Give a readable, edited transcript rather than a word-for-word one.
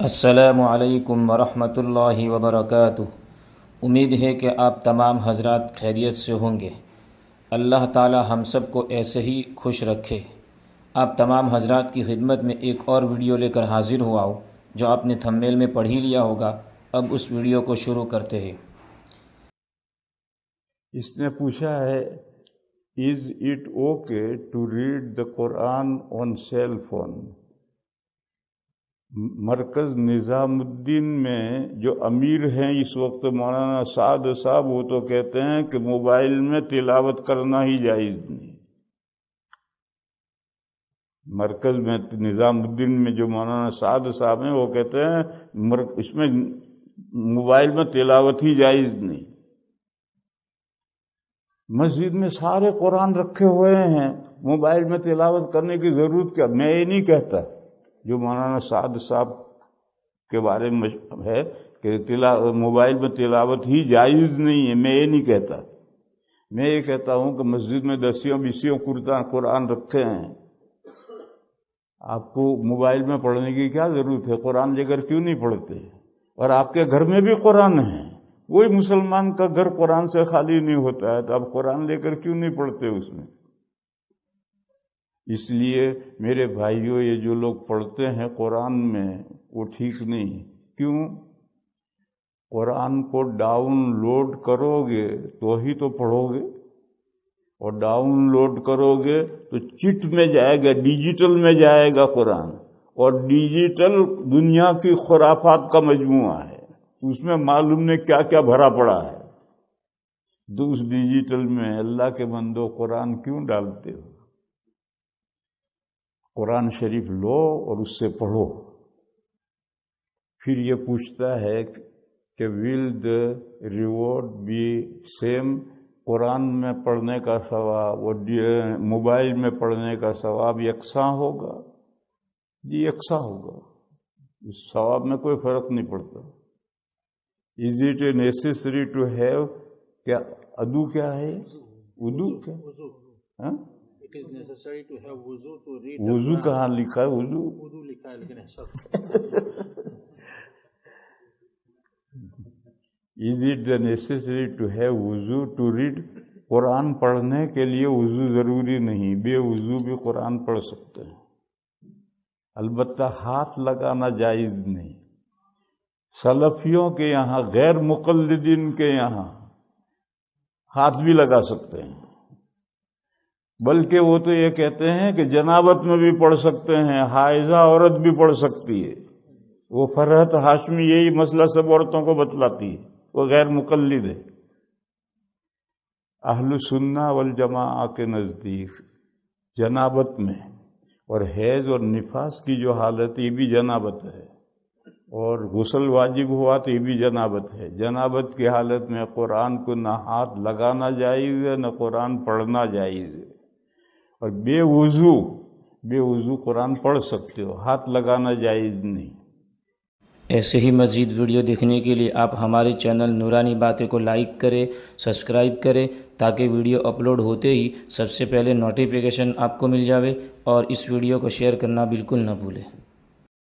السلام علیکم ورحمۃ اللہ وبرکاتہ۔ امید ہے کہ آپ تمام حضرات خیریت سے ہوں گے۔ اللہ تعالی ہم سب کو ایسے ہی خوش رکھے۔ آپ تمام حضرات کی خدمت میں ایک اور ویڈیو لے کر حاضر ہوا ہوں جو آپ نے تھمبنیل میں پڑھ ہی لیا ہوگا۔ اب اس ویڈیو کو شروع کرتے ہیں۔ اس نے پوچھا ہے is it okay to read the Quran on cell phone? Markaz نظام الدین میں جو امیر ہیں اس وقت مولانا سعد صاحب، وہ تو کہتے ہیں کہ موبائل میں تلاوت کرنا ہی جائز نہیں۔ مرکز میں نظام الدین میں جو مولانا سعد صاحب ہیں وہ کہتے ہیں اس میں موبائل میں تلاوت ہی جائز نہیں۔ مسجد میں سارے قرآن رکھے ہوئے ہیں، موبائل میں تلاوت کرنے کی ضرورت کیا؟ میں یہ نہیں کہتا جو مولانا سعد صاحب کے بارے میں ہے کہ موبائل میں تلاوت ہی جائز نہیں ہے، میں یہ نہیں کہتا۔ میں یہ کہتا ہوں کہ مسجد میں 10 قرآن رکھے ہیں، آپ کو موبائل میں پڑھنے کی کیا ضرورت ہے؟ قرآن لے کر کیوں نہیں پڑھتے؟ اور آپ کے گھر میں بھی قرآن ہے، کوئی مسلمان کا گھر قرآن سے خالی نہیں ہوتا ہے، تو آپ قرآن لے کر کیوں نہیں پڑھتے اس میں؟ اس لیے میرے بھائیوں، یہ جو لوگ پڑھتے ہیں قرآن میں وہ ٹھیک نہیں۔ کیوں؟ قرآن کو ڈاؤن لوڈ کرو گے تو ہی تو پڑھو گے، اور ڈاؤن لوڈ کرو گے تو چٹ میں جائے گا، ڈیجیٹل میں جائے گا قرآن، اور ڈیجیٹل دنیا کی خرافات کا مجموعہ ہے، اس میں معلوم نہیں کیا کیا بھرا پڑا ہے۔ تو اس ڈیجیٹل میں اللہ کے بندو قرآن کیوں ڈالتے ہو؟ قرآن شریف لو اور اس سے پڑھو۔ پھر یہ پوچھتا ہے کہ ول دا ریوارڈ بی سیم؟ قرآن میں پڑھنے کا ثواب اور موبائل میں پڑھنے کا ثواب یکساں ہوگا؟ جی یکساں ہوگا، اس ثواب میں کوئی فرق نہیں پڑتا۔ Is it a necessary to have? کیا ادو کیا ہے؟ ادو کیا؟ ہاں؟ وضو کہاں لکھا ہے؟ وضو لکھا ہے لیکن is it the necessary to have wudu to read? Quran پڑھنے کے لیے وضو ضروری نہیں، بے وضو بھی قرآن پڑھ سکتے ہیں، البتہ ہاتھ لگانا جائز نہیں۔ سلفیوں کے یہاں، غیر مقلدین کے یہاں ہاتھ بھی لگا سکتے ہیں، بلکہ وہ تو یہ کہتے ہیں کہ جنابت میں بھی پڑھ سکتے ہیں، حائضہ عورت بھی پڑھ سکتی ہے۔ وہ فرحت ہاشمی یہی مسئلہ سب عورتوں کو بتلاتی ہے، وہ غیر مقلد ہے۔ اہل سنہ والجماعہ کے نزدیک جنابت میں اور حیض اور نفاس کی جو حالت یہ بھی جنابت ہے، اور غسل واجب ہوا تو یہ بھی جنابت ہے۔ جنابت کی حالت میں قرآن کو نہ ہاتھ لگانا جائز ہے، نہ قرآن پڑھنا جائز ہے، اور بے وضو قرآن پڑھ سکتے ہو، ہاتھ لگانا جائز نہیں۔ ایسے ہی مزید ویڈیو دیکھنے کے لیے آپ ہمارے چینل نورانی باتیں کو لائک کریں، سبسکرائب کریں، تاکہ ویڈیو اپلوڈ ہوتے ہی سب سے پہلے نوٹیفیکیشن آپ کو مل جاوے، اور اس ویڈیو کو شیئر کرنا بالکل نہ بھولیں۔